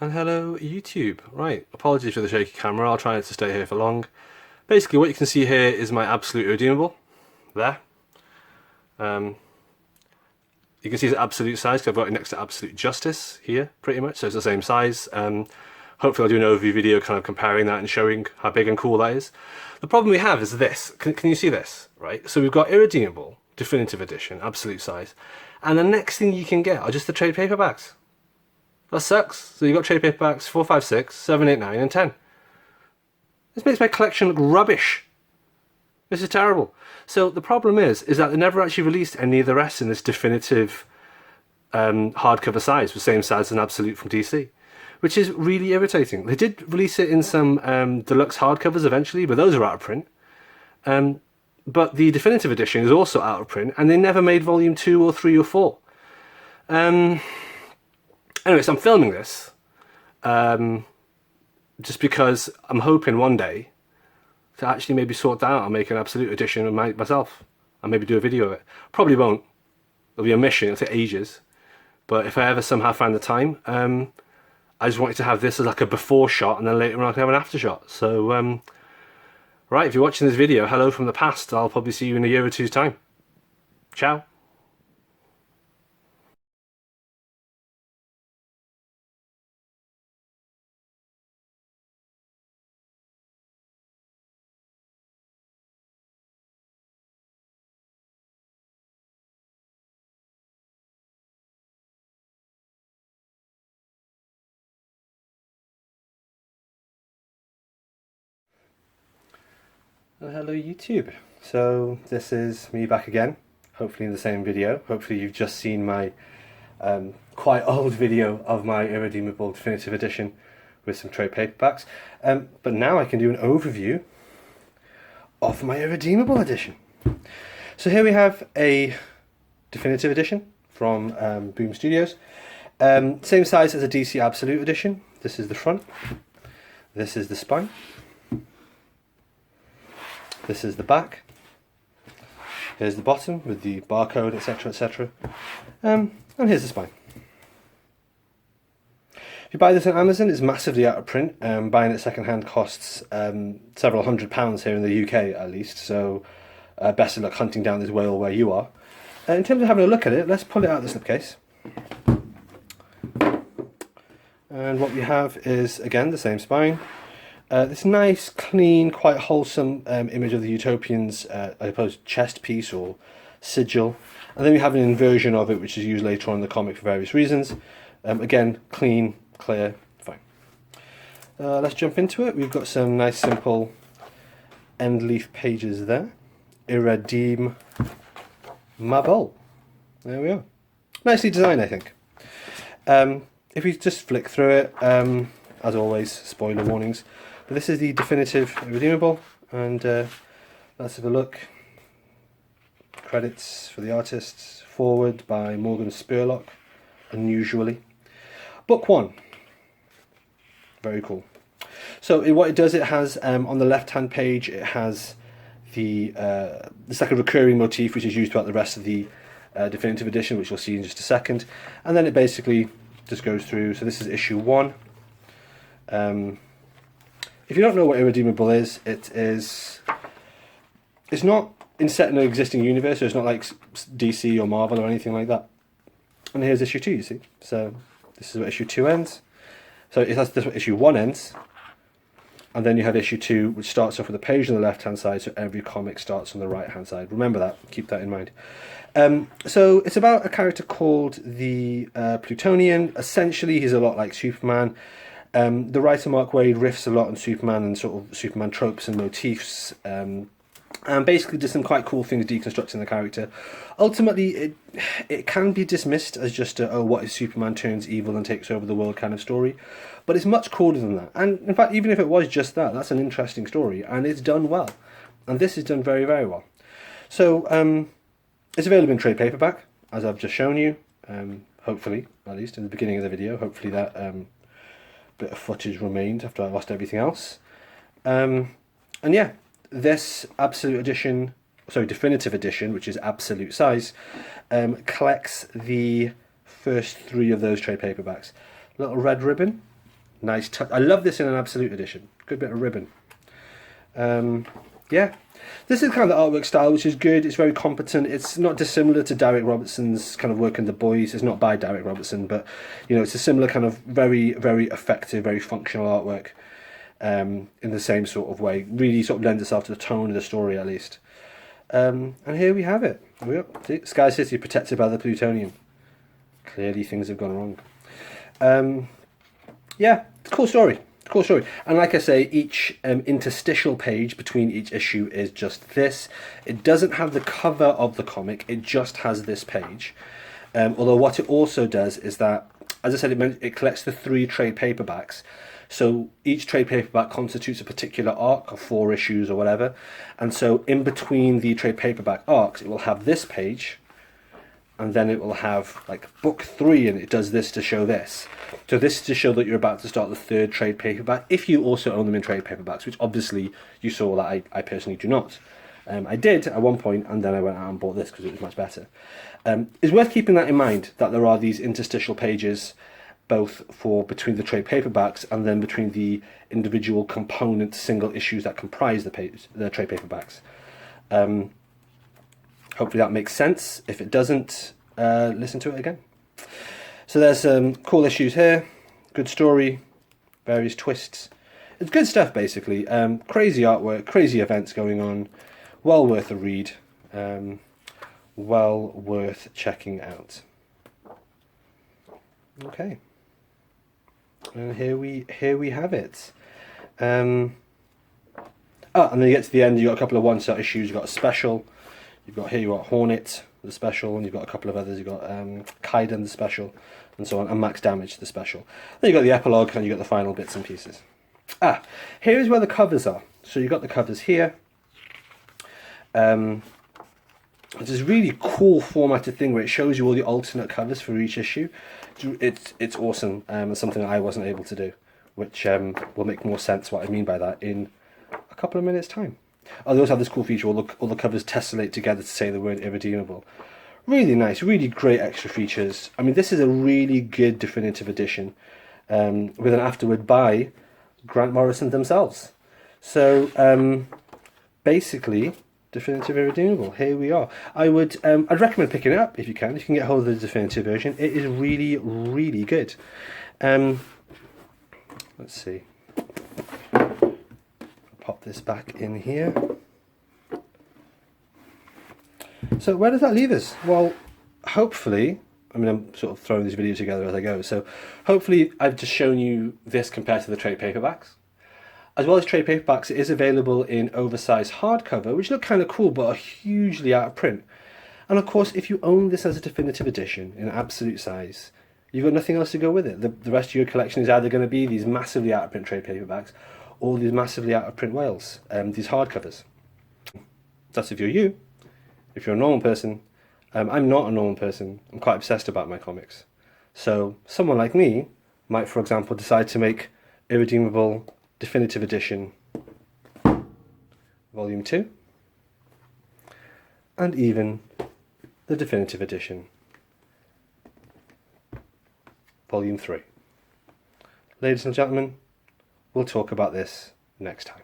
And hello YouTube. Right, apologies for the shaky camera, I'll try not to stay here for long. Basically what you can see here is my Absolute Irredeemable. There. You can see it's absolute size because I've got it next to Absolute Justice here, pretty much, so it's the same size. Hopefully I'll do an overview video kind of comparing that and showing how big and cool that is. The problem we have is this. Can you see this? Right, so we've got Irredeemable, Definitive Edition, absolute size. And the next thing you can get are just the trade paperbacks. That sucks. So you've got trade paperbacks 4, 5, 6, 7, 8, 9 and 10. This makes my collection look rubbish. This is terrible. So the problem is that they never actually released any of the rest in this definitive hardcover size, the same size as an Absolute from DC, which is really irritating. They did release it in some deluxe hardcovers eventually, but those are out of print. But the definitive edition is also out of print, and they never made volume 2 or 3 or 4. Anyways, I'm filming this just because I'm hoping one day to actually maybe sort that out and make an Absolute edition of myself and maybe do a video of it. Probably won't. It'll be a mission, it'll take ages. But if I ever somehow find the time, I just wanted to have this as like a before shot, and then later on I can have an after shot. So, right, if you're watching this video, hello from the past. I'll probably see you in a year or two's time. Ciao. Hello YouTube. So this is me back again, hopefully in the same video. Hopefully you've just seen my quite old video of my Irredeemable Definitive Edition with some trade paperbacks. But now I can do an overview of my Irredeemable edition. So here we have a Definitive Edition from Boom Studios. Same size as a DC Absolute Edition. This is the front. This is the spine. This is the back. Here's the bottom with the barcode, etc, etc. And here's the spine. If you buy this on Amazon, it's massively out of print. Buying it second-hand costs several £100s here in the UK at least, so best of luck hunting down this whale where you are. In terms of having a look at it, let's pull it out of the slipcase. And what we have is, again, the same spine. This nice, clean, quite wholesome image of the Utopians, I suppose, chest piece or sigil. And then we have an inversion of it, which is used later on in the comic for various reasons. Again, clean, clear, fine. Let's jump into it. We've got some nice, simple end leaf pages there. Irredeemable. There we are. Nicely designed, I think. If we just flick through it, as always, spoiler warnings. But this is the Definitive Irredeemable, and let's have a look. Credits for the artists. Forward by Morgan Spurlock, unusually. Book 1. Very cool. So what it does, it has on the left-hand page, it has the it's like a recurring motif which is used throughout the rest of the Definitive Edition, which you'll see in just a second. And then it basically just goes through. So this is issue 1. If you don't know what Irredeemable is, it's not set in an existing universe, so it's not like DC or Marvel or anything like that. And here's issue 2, you see. So this is what issue 2 ends. So it has this what issue 1 ends. And then you have issue 2, which starts off with a page on the left-hand side, so every comic starts on the right-hand side. Remember that, keep that in mind. So it's about a character called the Plutonian. Essentially, he's a lot like Superman. The writer Mark Waid riffs a lot on Superman and sort of Superman tropes and motifs, and basically does some quite cool things deconstructing the character. Ultimately, it can be dismissed as just a, oh, what if Superman turns evil and takes over the world kind of story, but it's much cooler than that. And in fact, even if it was just that, that's an interesting story, and it's done well. And this is done very, very well. So it's available in trade paperback, as I've just shown you, hopefully, at least in the beginning of the video. Hopefully that bit of footage remained after I lost everything else. And yeah, this Absolute Edition, sorry, Definitive Edition, which is absolute size, collects the first 3 of those trade paperbacks. Little red ribbon Nice touch. I love this in an Absolute edition. Good bit of ribbon. Yeah. This is kind of the artwork style, which is good. It's very competent. It's not dissimilar to Derek Robertson's kind of work in The Boys. It's not by Derek Robertson, but you know, it's a similar kind of very, very effective, very functional artwork in the same sort of way. Really sort of lends itself to the tone of the story, at least. And here we have it. See, Sky City protected by the plutonium. Clearly things have gone wrong. Yeah, it's a cool story. Cool story. And like I say, each interstitial page between each issue is just this. It doesn't have the cover of the comic, it just has this page. Although what it also does is that, as I said, it collects the 3 trade paperbacks. So each trade paperback constitutes a particular arc of 4 issues or whatever. And so in between the trade paperback arcs, it will have this page, and then it will have like book 3, and it does this to show this. So this is to show that you're about to start the 3rd trade paperback, if you also own them in trade paperbacks, which obviously you saw that I personally do not. I did at one point, and then I went out and bought this because it was much better. It's worth keeping that in mind, that there are these interstitial pages, both for between the trade paperbacks and then between the individual component single issues that comprise the trade paperbacks. Hopefully that makes sense. If it doesn't, listen to it again. So there's some cool issues here, good story, various twists. It's good stuff, basically. Crazy artwork, crazy events going on. Well worth a read. Well worth checking out. Okay. And here we have it. And then you get to the end, you've got a couple of one-shot issues, you've got a special. You've got Hornet, the special, and you've got a couple of others. You've got Kaiden, the special, and so on, and Max Damage, the special. Then you've got the epilogue, and you've got the final bits and pieces. Here is where the covers are. So you've got the covers here. It's this really cool formatted thing where it shows you all the alternate covers for each issue. It's awesome, and something I wasn't able to do, which will make more sense what I mean by that in a couple of minutes' time. Oh, they also have this cool feature, all the covers tessellate together to say the word irredeemable. Really nice, really great extra features. I mean, this is a really good definitive edition, with an afterword by Grant Morrison themselves. So, basically, definitive irredeemable. Here we are. I'd recommend picking it up if you can. If you can get hold of the definitive version, it is really, really good. Let's see. Pop this back in here. So where does that leave us? Well, hopefully, I mean, I'm sort of throwing this video together as I go, so hopefully I've just shown you this compared to the trade paperbacks. As well as trade paperbacks, it is available in oversized hardcover, which look kind of cool, but are hugely out of print. And of course, if you own this as a definitive edition in absolute size, you've got nothing else to go with it. The rest of your collection is either going to be these massively out of print trade paperbacks, or these massively out of print whales, these hardcovers. That's if you're you. If you're a normal person, I'm not a normal person. I'm quite obsessed about my comics. So someone like me might, for example, decide to make Irredeemable Definitive Edition Volume 2, and even the Definitive Edition Volume 3. Ladies and gentlemen, we'll talk about this next time.